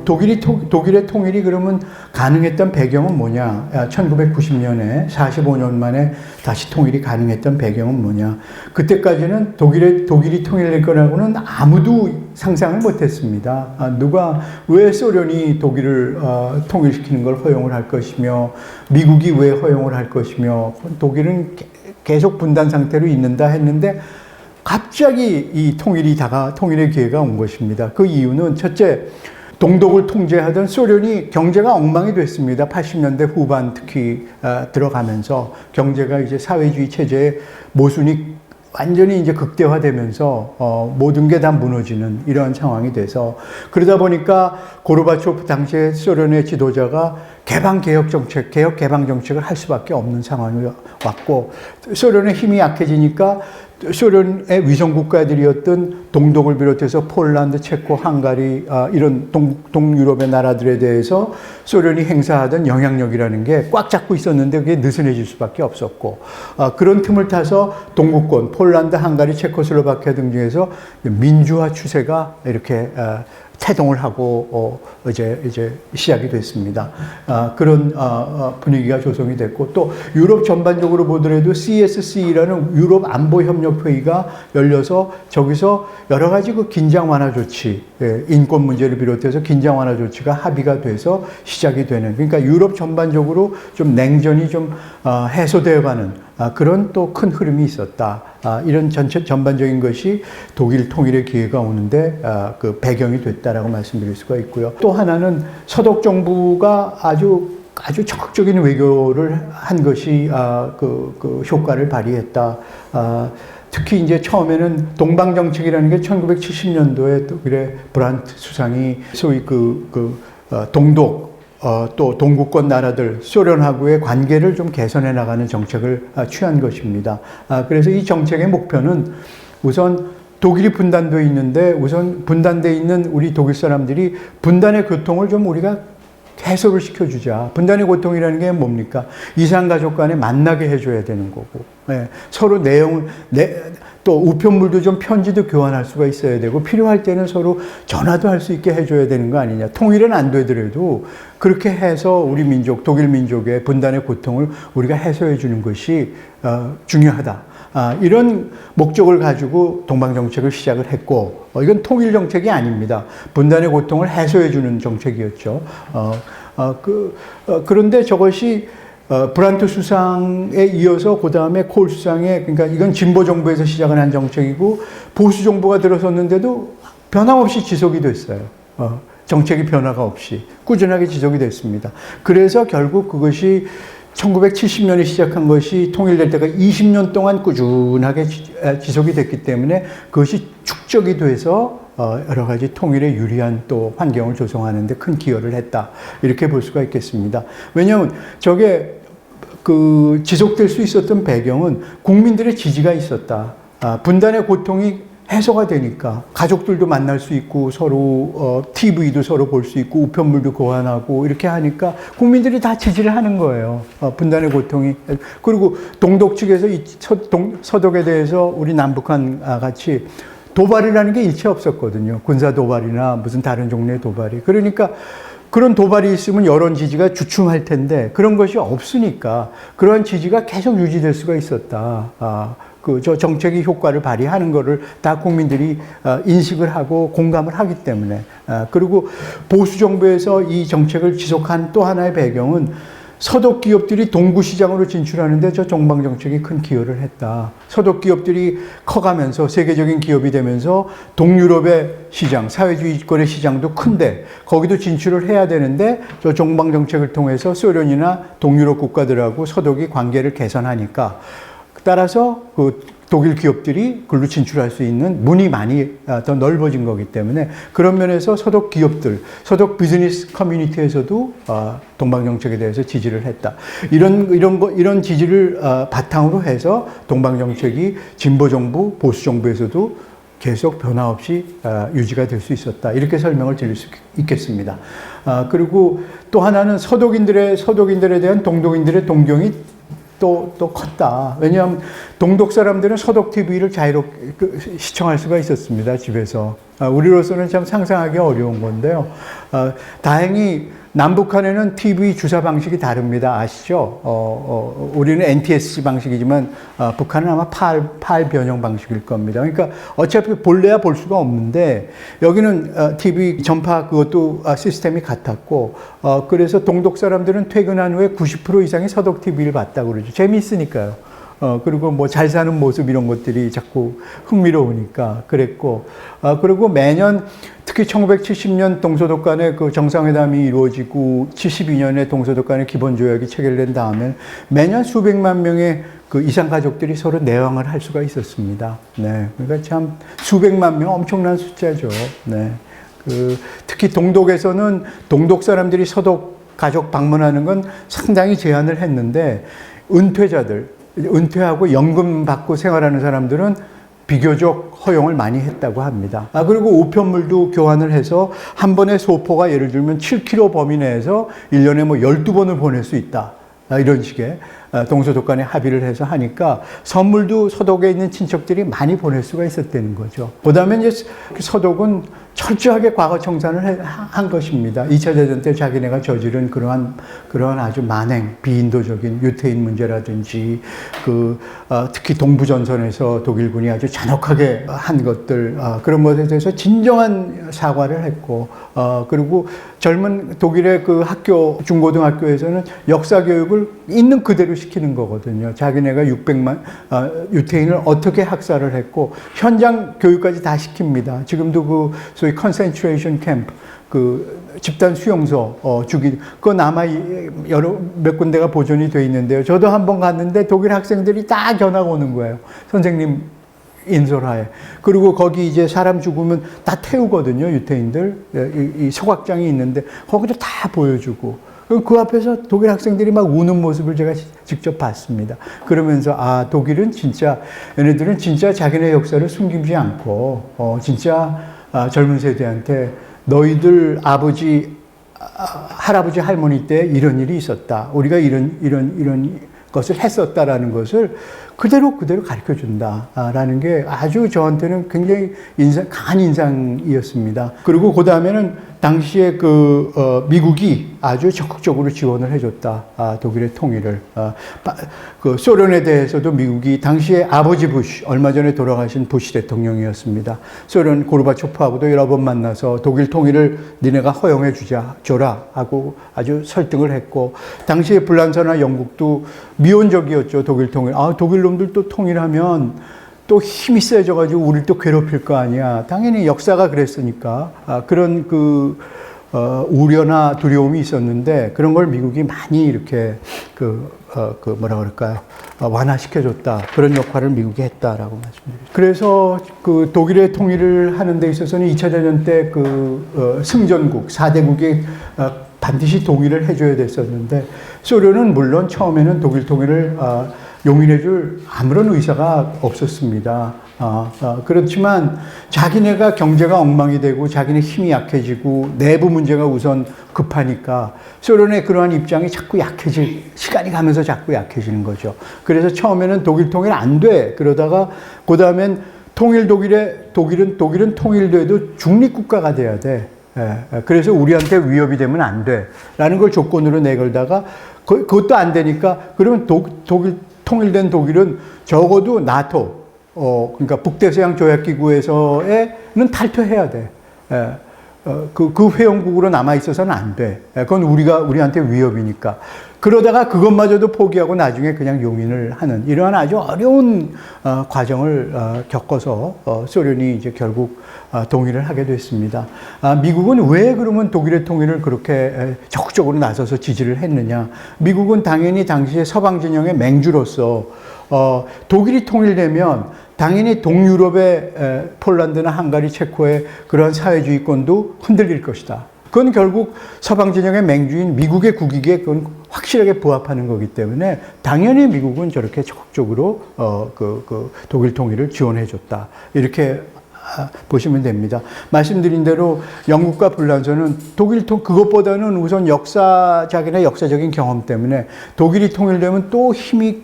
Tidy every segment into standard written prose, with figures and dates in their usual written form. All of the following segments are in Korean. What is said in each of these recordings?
독일의 통일이 그러면 가능했던 배경은 뭐냐? 1990년에 45년 만에 다시 통일이 가능했던 배경은 뭐냐? 그때까지는 독일이 통일될 거라고는 아무도 상상을 못했습니다. 왜 소련이 독일을 통일시키는 걸 허용을 할 것이며, 미국이 왜 허용을 할 것이며, 독일은 계속 분단 상태로 있는다 했는데, 갑자기 이 통일의 기회가 온 것입니다. 그 이유는 첫째, 동독을 통제하던 소련이 경제가 엉망이 됐습니다. 80년대 후반 특히 들어가면서 경제가 이제 사회주의 체제의 모순이 완전히 이제 극대화되면서 모든 게 다 무너지는 이러한 상황이 돼서, 그러다 보니까 고르바초프 당시에 소련의 지도자가 개방 정책을 할 수밖에 없는 상황이 왔고, 소련의 힘이 약해지니까 소련의 위성 국가들이었던 동독을 비롯해서 폴란드, 체코, 헝가리 이런 동유럽의 나라들에 대해서 소련이 행사하던 영향력이라는 게 꽉 잡고 있었는데 그게 느슨해질 수밖에 없었고, 그런 틈을 타서 동구권 폴란드, 헝가리, 체코슬로바키아 등 중에서 민주화 추세가 이렇게 태동을 하고 이제 시작이 됐습니다. 그런 분위기가 조성이 됐고, 또 유럽 전반적으로 보더라도 CSC라는 유럽 안보협력회의가 열려서 저기서 여러 가지 그 긴장 완화 조치, 인권 문제를 비롯해서 긴장 완화 조치가 합의가 돼서 시작이 되는, 그러니까 유럽 전반적으로 좀 냉전이 좀 해소되어가는 그런 또 큰 흐름이 있었다. 이런 전반적인 것이 독일 통일의 기회가 오는데 그 배경이 됐다라고 말씀드릴 수가 있고요. 또 하나는 서독 정부가 아주 적극적인 외교를 한 것이 그 효과를 발휘했다. 특히 이제 처음에는 동방 정책이라는 게 1970년도에 독일의 브란트 수상이 소위 동독 또 동구권 나라들 소련하고의 관계를 좀 개선해 나가는 정책을 취한 것입니다. 그래서 이 정책의 목표는 우선 독일이 분단되어 있는데, 우선 분단되어 있는 우리 독일 사람들이 분단의 고통을 좀 우리가 해소를 시켜주자. 분단의 고통이라는 게 뭡니까? 이산가족 간에 만나게 해줘야 되는 거고, 서로 또 우편물도 좀 편지도 교환할 수가 있어야 되고, 필요할 때는 서로 전화도 할 수 있게 해줘야 되는 거 아니냐. 통일은 안 되더라도 그렇게 해서 우리 민족, 독일 민족의 분단의 고통을 우리가 해소해 주는 것이 중요하다. 이런 목적을 가지고 동방정책을 시작을 했고, 이건 통일 정책이 아닙니다. 분단의 고통을 해소해 주는 정책이었죠. 그런데 저것이 브란트 수상에 이어서 그 다음에 콜 수상에, 그러니까 이건 진보 정부에서 시작을 한 정책이고 보수 정부가 들어섰는데도 변함없이 지속이 됐어요. 정책이 변화가 없이 꾸준하게 지속이 됐습니다. 그래서 결국 그것이 1970년에 시작한 것이 통일될 때가 20년 동안 꾸준하게 지속이 됐기 때문에 그것이 축적이 돼서 여러 가지 통일에 유리한 또 환경을 조성하는 데 큰 기여를 했다. 이렇게 볼 수가 있겠습니다. 왜냐하면 저게 지속될 수 있었던 배경은 국민들의 지지가 있었다. 분단의 고통이 해소가 되니까 가족들도 만날 수 있고 서로 TV도 서로 볼 수 있고 우편물도 교환하고 이렇게 하니까 국민들이 다 지지를 하는 거예요. 분단의 고통이. 그리고 동독 측에서 이 서독에 대해서 우리 남북한 같이 도발이라는 게 일체 없었거든요. 군사 도발이나 무슨 다른 종류의 도발이. 그러니까 그런 도발이 있으면 여론 지지가 주춤할 텐데 그런 것이 없으니까 그러한 지지가 계속 유지될 수가 있었다. 저 정책이 효과를 발휘하는 것을 다 국민들이 인식을 하고 공감을 하기 때문에. 그리고 보수 정부에서 이 정책을 지속한 또 하나의 배경은 서독 기업들이 동구 시장으로 진출하는데 저 정방 정책이 큰 기여를 했다. 서독 기업들이 커가면서 세계적인 기업이 되면서 동유럽의 시장, 사회주의권의 시장도 큰데 거기도 진출을 해야 되는데 저 정방 정책을 통해서 소련이나 동유럽 국가들하고 서독이 관계를 개선하니까 따라서 독일 기업들이 글로 진출할 수 있는 문이 많이 더 넓어진 거기 때문에 그런 면에서 서독 기업들, 서독 비즈니스 커뮤니티에서도 동방정책에 대해서 지지를 했다. 이런 지지를 바탕으로 해서 동방정책이 진보정부, 보수정부에서도 계속 변화 없이 유지가 될 수 있었다. 이렇게 설명을 드릴 수 있겠습니다. 그리고 또 하나는 서독인들에 대한 동독인들의 동경이 또 컸다. 왜냐하면 동독 사람들은 서독 TV를 자유롭게 시청할 수가 있었습니다. 집에서. 우리로서는 참 상상하기 어려운 건데요. 다행히 남북한에는 TV 주사 방식이 다릅니다. 아시죠? 우리는 NTSC 방식이지만 북한은 아마 파일 변형 방식일 겁니다. 그러니까 어차피 볼래야 볼 수가 없는데 여기는 TV 전파 그것도 시스템이 같았고 그래서 동독 사람들은 퇴근한 후에 90% 이상이 서독 TV를 봤다고 그러죠. 재미있으니까요. 그리고 뭐 잘 사는 모습 이런 것들이 자꾸 흥미로우니까 그랬고, 그리고 매년 특히 1970년 동서독 간의 그 정상회담이 이루어지고 72년에 동서독 간의 기본조약이 체결된 다음에 매년 수백만 명의 그 이산 가족들이 서로 내왕을 할 수가 있었습니다. 네. 그러니까 참 수백만 명 엄청난 숫자죠. 네. 특히 동독에서는 동독 사람들이 서독 가족 방문하는 건 상당히 제한을 했는데 은퇴하고 연금 받고 생활하는 사람들은 비교적 허용을 많이 했다고 합니다. 그리고 우편물도 교환을 해서 한 번의 소포가 예를 들면 7km 범위 내에서 1년에 뭐 12번을 보낼 수 있다. 이런 식의 동서독 간에 합의를 해서 하니까 선물도 서독에 있는 친척들이 많이 보낼 수가 있었다는 거죠. 그 다음에 이제 서독은 철저하게 과거 청산을 한 것입니다. 2차 대전 때 자기네가 저지른 그러한 아주 만행, 비인도적인 유태인 문제라든지 특히 동부전선에서 독일군이 아주 잔혹하게 한 것들, 그런 것에 대해서 진정한 사과를 했고, 그리고 젊은 독일의 그 학교, 중고등학교에서는 역사 교육을 있는 그대로 시키는 거거든요. 자기네가 600만 유태인을 어떻게 학살을 했고 현장 교육까지 다 시킵니다. 지금도 소위 컨센트레이션 캠프, 집단 수용소 그거 몇 군데가 보존이 돼 있는데요. 저도 한번 갔는데 독일 학생들이 다 전화가 오는 거예요. 선생님 인솔하에. 그리고 거기 이제 사람 죽으면 다 태우거든요, 유태인들. 이 소각장이 있는데 거기도 다 보여주고. 그 앞에서 독일 학생들이 막 우는 모습을 제가 직접 봤습니다. 그러면서 얘네들은 진짜 자기네 역사를 숨기지 않고 진짜 젊은 세대한테 너희들 아버지, 할아버지, 할머니 때 이런 일이 있었다. 우리가 이런 것을 했었다라는 것을 그대로 가르쳐 준다라는 게 아주 저한테는 굉장히 강한 인상이었습니다. 그리고 그 다음에는 당시에 미국이 아주 적극적으로 지원을 해줬다. 독일의 통일을. 소련에 대해서도 미국이 당시에 아버지 부시, 얼마 전에 돌아가신 부시 대통령이었습니다. 소련 고르바초프하고도 여러 번 만나서 독일 통일을 니네가 허용해 줘라 하고 아주 설득을 했고, 당시에 불란서나 영국도 미온적이었죠. 독일 통일. 독일 놈들 또 통일하면 또 힘이 세져가지고 우리를 또 괴롭힐 거 아니야. 당연히 역사가 그랬으니까. 그런 우려나 두려움이 있었는데 그런 걸 미국이 많이 이렇게 완화시켜줬다. 그런 역할을 미국이 했다라고 말씀드리죠. 그래서 독일의 통일을 하는 데 있어서는 2차 대전 때 승전국, 4대국이 반드시 동의를 해줘야 됐었는데 소련은 물론 처음에는 독일 통일을 용인해줄 아무런 의사가 없었습니다. 그렇지만 자기네가 경제가 엉망이 되고 자기네 힘이 약해지고 내부 문제가 우선 급하니까 소련의 그러한 입장이 자꾸 시간이 가면서 자꾸 약해지는 거죠. 그래서 처음에는 독일 통일 안 돼. 그러다가 그 다음엔 독일은 통일돼도 중립국가가 돼야 돼. 그래서 우리한테 위협이 되면 안 돼. 라는 걸 조건으로 내걸다가 그것도 안 되니까 그러면 통일된 독일은 적어도 나토, 그러니까 북대서양 조약기구에서는 탈퇴해야 돼. 그 회원국으로 남아있어서는 안 돼. 그건 우리한테 위협이니까. 그러다가 그것마저도 포기하고 나중에 그냥 용인을 하는 이러한 아주 어려운 과정을 겪어서 소련이 이제 결국 동의를 하게 됐습니다. 미국은 왜 그러면 독일의 통일을 그렇게 적극적으로 나서서 지지를 했느냐? 미국은 당연히 당시에 서방 진영의 맹주로서 독일이 통일되면 당연히 동유럽의 폴란드나 헝가리, 체코의 그런 사회주의권도 흔들릴 것이다. 그건 결국 서방 진영의 맹주인 미국의 국익에 그건 확실하게 부합하는 거기 때문에 당연히 미국은 저렇게 적극적으로 독일 통일을 지원해줬다. 이렇게 보시면 됩니다. 말씀드린 대로 영국과 불란서는 그것보다는 우선 자기네 역사적인 경험 때문에 독일이 통일되면 또 힘이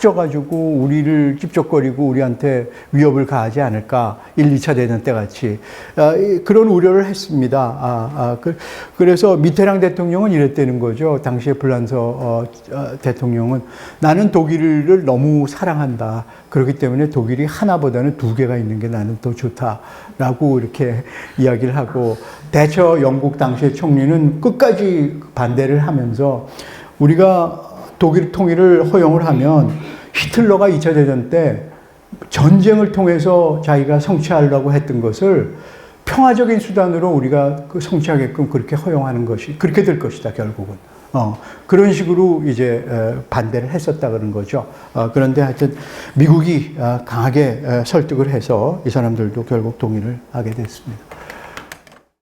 커져가지고 우리를 찝쩍거리고 우리한테 위협을 가하지 않을까. 1, 2차 대전 때 같이. 그런 우려를 했습니다. 그래서 미테랑 대통령은 이랬다는 거죠. 당시에 불란서 대통령은 나는 독일을 너무 사랑한다. 그렇기 때문에 독일이 하나보다는 두 개가 있는 게 나는 더 좋다라고 이렇게 이야기를 하고, 대처 영국 당시의 총리는 끝까지 반대를 하면서 우리가 독일 통일을 허용을 하면 히틀러가 2차 대전 때 전쟁을 통해서 자기가 성취하려고 했던 것을 평화적인 수단으로 우리가 성취하게끔 그렇게 허용하는 것이 그렇게 될 것이다, 결국은. 그런 식으로 이제 반대를 했었다 그런 거죠. 그런데 하여튼 미국이 강하게 설득을 해서 이 사람들도 결국 동의를 하게 됐습니다.